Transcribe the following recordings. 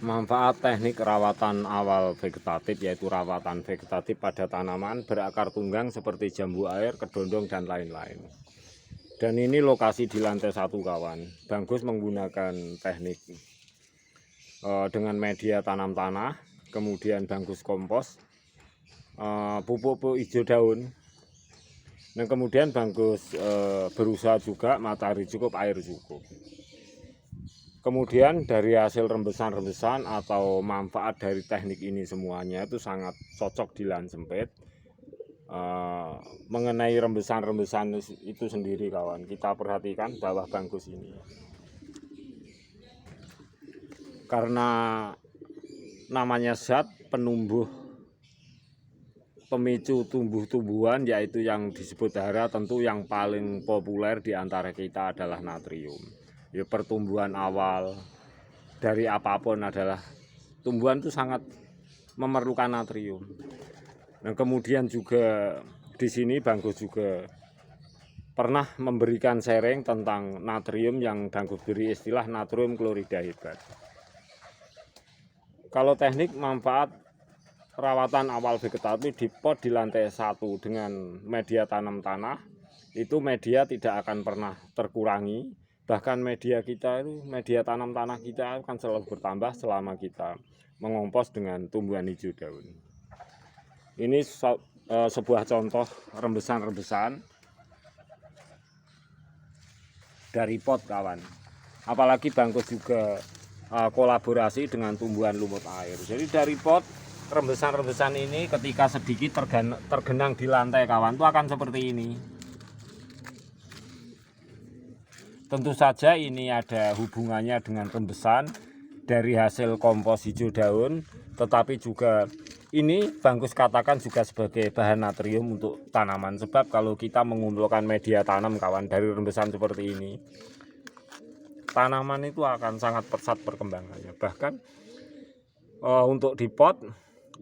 Manfaat teknik rawatan awal vegetatif yaitu rawatan vegetatif pada tanaman berakar tunggang seperti jambu air, kedondong, dan lain-lain. Dan ini lokasi di lantai 1 kawan. Bagus menggunakan teknik dengan media tanam tanah, kemudian bagus kompos, pupuk hijau daun, dan kemudian bagus berusaha juga matahari cukup, air cukup. Kemudian dari hasil rembesan-rembesan atau manfaat dari teknik ini semuanya itu sangat cocok di lahan sempit. Mengenai rembesan-rembesan itu sendiri kawan, kita perhatikan bawah bangkus ini. Karena namanya zat penumbuh pemicu tumbuh-tumbuhan yaitu yang disebut hara, tentu yang paling populer di antara kita adalah natrium. Ya, pertumbuhan awal dari apapun adalah tumbuhan itu sangat memerlukan natrium. Nah, kemudian juga di sini Bagus juga pernah memberikan sharing tentang natrium yang Bagus beri istilah natrium klorida hebat. Kalau teknik manfaat rawatan awal vegetatif di pot di lantai 1 dengan media tanam tanah, itu media tidak akan pernah terkurangi. Bahkan media kita itu, media tanam tanah kita akan selalu bertambah selama kita mengompos dengan tumbuhan hijau daun. Ini sebuah contoh rembesan-rembesan dari pot kawan. Apalagi Bagus juga kolaborasi dengan tumbuhan lumut air. Jadi dari pot rembesan-rembesan ini ketika sedikit tergenang di lantai kawan itu akan seperti ini. Tentu saja ini ada hubungannya dengan rembesan dari hasil kompos hijau daun, tetapi juga ini Bagus katakan juga sebagai bahan natrium untuk tanaman. Sebab kalau kita mengumpulkan media tanam kawan dari rembesan seperti ini, tanaman itu akan sangat pesat perkembangannya. Bahkan untuk di pot,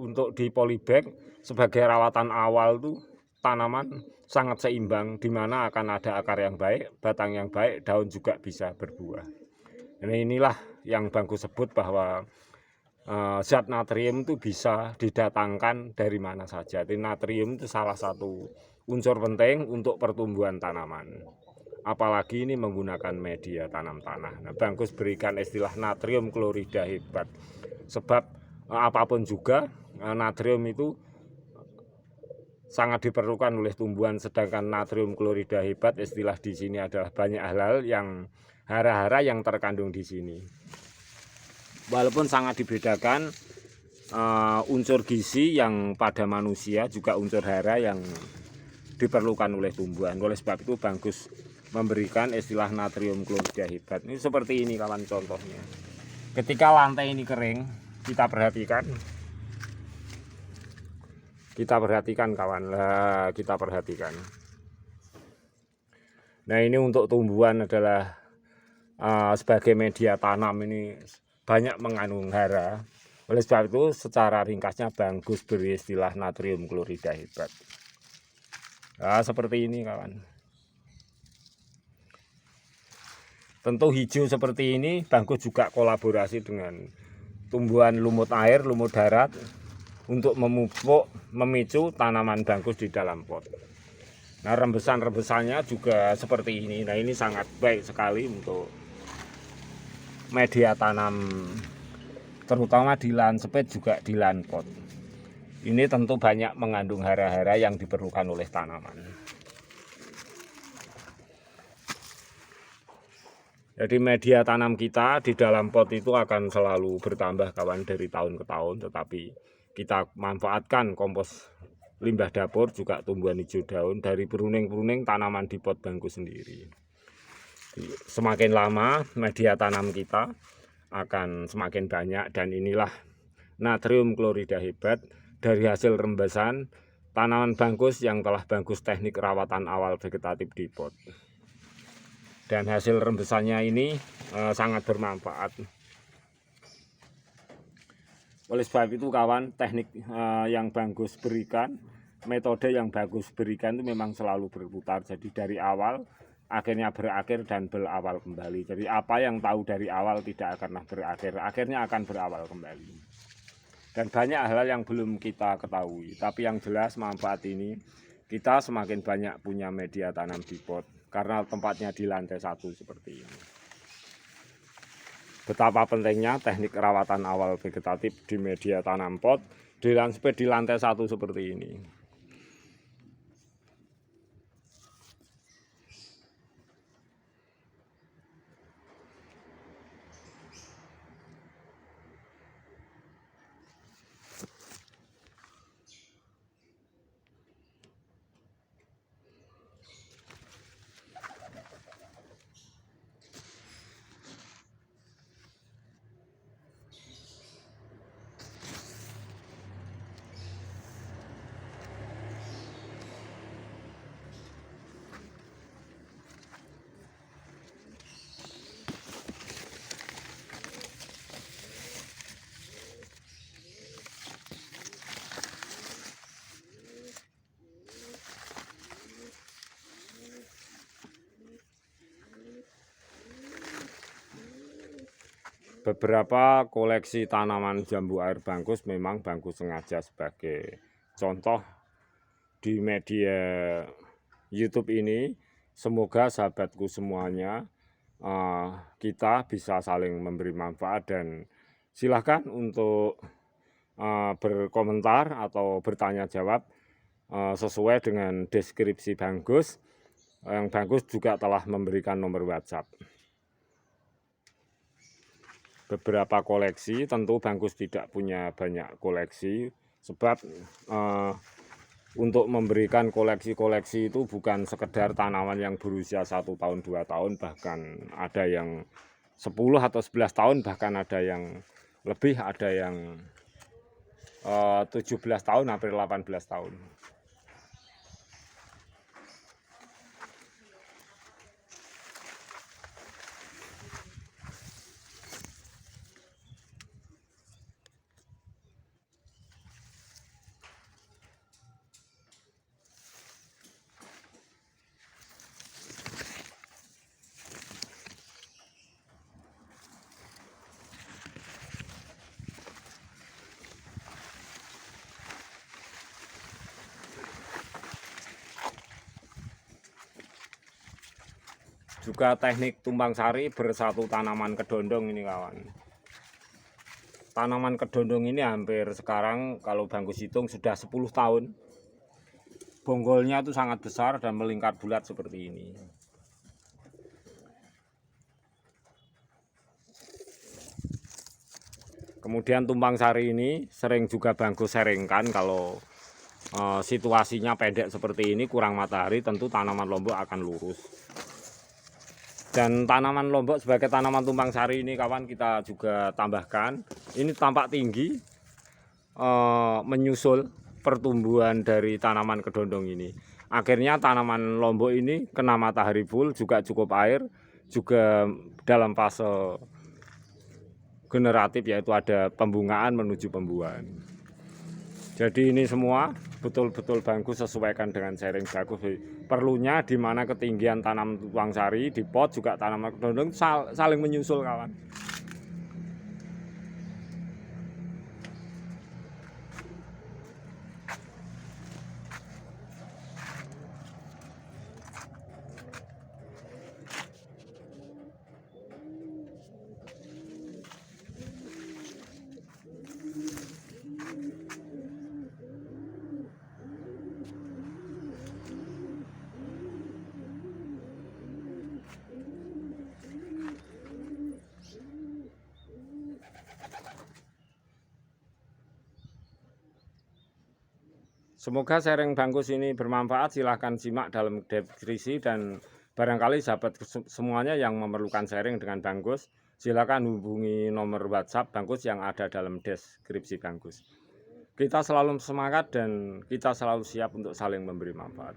untuk di polybag sebagai rawatan awal tuh tanaman sangat seimbang, di mana akan ada akar yang baik, batang yang baik, daun juga bisa berbuah. Nah, inilah yang Bagus sebut bahwa zat natrium itu bisa didatangkan dari mana saja. Jadi natrium itu salah satu unsur penting untuk pertumbuhan tanaman. Apalagi ini menggunakan media tanam tanah. Nah, Bagus berikan istilah natrium klorida hebat. Sebab apapun juga natrium itu sangat diperlukan oleh tumbuhan, sedangkan natrium klorida hebat istilah di sini adalah banyak hal-hal yang hara-hara yang terkandung di sini. Walaupun sangat dibedakan unsur gizi yang pada manusia juga unsur hara yang diperlukan oleh tumbuhan. Oleh sebab itu Bagus memberikan istilah natrium klorida hebat. Ini seperti ini kawan contohnya. Ketika lantai ini kering, kita perhatikan kawan, kita perhatikan. Nah, ini untuk tumbuhan adalah sebagai media tanam ini banyak mengandung hara. Oleh sebab itu secara ringkasnya Bagus beri istilah natrium klorida hebat. Nah, seperti ini kawan. Tentu hijau seperti ini Bagus juga kolaborasi dengan tumbuhan lumut air, lumut darat untuk memicu tanaman Bagus di dalam pot. Nah, rembesan-rembesannya juga seperti ini. Nah, ini sangat baik sekali untuk media tanam, terutama di lahan sempit juga di lahan pot. Ini tentu banyak mengandung hara-hara yang diperlukan oleh tanaman. Jadi media tanam kita di dalam pot itu akan selalu bertambah kawan dari tahun ke tahun, tetapi kita manfaatkan kompos limbah dapur juga tumbuhan hijau daun dari beruning-beruning tanaman di pot Bagus sendiri. Semakin lama media tanam kita akan semakin banyak, dan inilah natrium klorida hebat dari hasil rembesan tanaman Bagus yang telah Bagus teknik rawatan awal vegetatif di pot. Dan hasil rembesannya ini sangat bermanfaat. Oleh sebab itu kawan, teknik yang Bagus berikan, metode yang Bagus berikan itu memang selalu berputar. Jadi dari awal akhirnya berakhir dan berawal kembali. Jadi apa yang tahu dari awal tidak akan berakhir, akhirnya akan berawal kembali. Dan banyak hal yang belum kita ketahui, tapi yang jelas manfaat ini kita semakin banyak punya media tanam di pot karena tempatnya di lantai 1 seperti ini. Betapa pentingnya teknik rawatan awal vegetatif di media tanam pot di lantai 1 seperti ini. Beberapa koleksi tanaman jambu air bangkus memang Bangkus sengaja sebagai contoh di media YouTube ini. Semoga sahabatku semuanya kita bisa saling memberi manfaat, dan silahkan untuk berkomentar atau bertanya jawab sesuai dengan deskripsi Bangkus. Yang Bangkus juga telah memberikan nomor WhatsApp. Beberapa koleksi, tentu Bangkus tidak punya banyak koleksi, sebab untuk memberikan koleksi-koleksi itu bukan sekedar tanaman yang berusia 1 tahun 2 tahun, bahkan ada yang 10 atau 11 tahun, bahkan ada yang lebih, ada yang 17 tahun, hampir 18 tahun. Juga teknik tumpang sari bersatu tanaman kedondong ini kawan. Tanaman kedondong ini hampir sekarang kalau Bangkus hitung sudah 10 tahun. Bonggolnya itu sangat besar dan melingkar bulat seperti ini. Kemudian tumpang sari ini sering juga Bangkus sharingkan kalau situasinya pendek seperti ini, kurang matahari, tentu tanaman lombok akan lurus. Dan tanaman lombok sebagai tanaman tumpang sari ini kawan, kita juga tambahkan, ini tampak tinggi menyusul pertumbuhan dari tanaman kedondong ini. Akhirnya tanaman lombok ini kena matahari full, juga cukup air, juga dalam fase generatif, yaitu ada pembungaan menuju pembuahan. Jadi ini semua betul-betul Bangkus sesuaikan dengan sharing Bangkus. Perlunya di mana ketinggian tanam tumpang sari di pot juga tanaman kedondong saling menyusul kawan. Semoga sharing Bangkus ini bermanfaat. Silahkan simak dalam deskripsi, dan barangkali sahabat semuanya yang memerlukan sharing dengan Bangkus, silakan hubungi nomor WhatsApp Bangkus yang ada dalam deskripsi Bangkus. Kita selalu semangat dan kita selalu siap untuk saling memberi manfaat.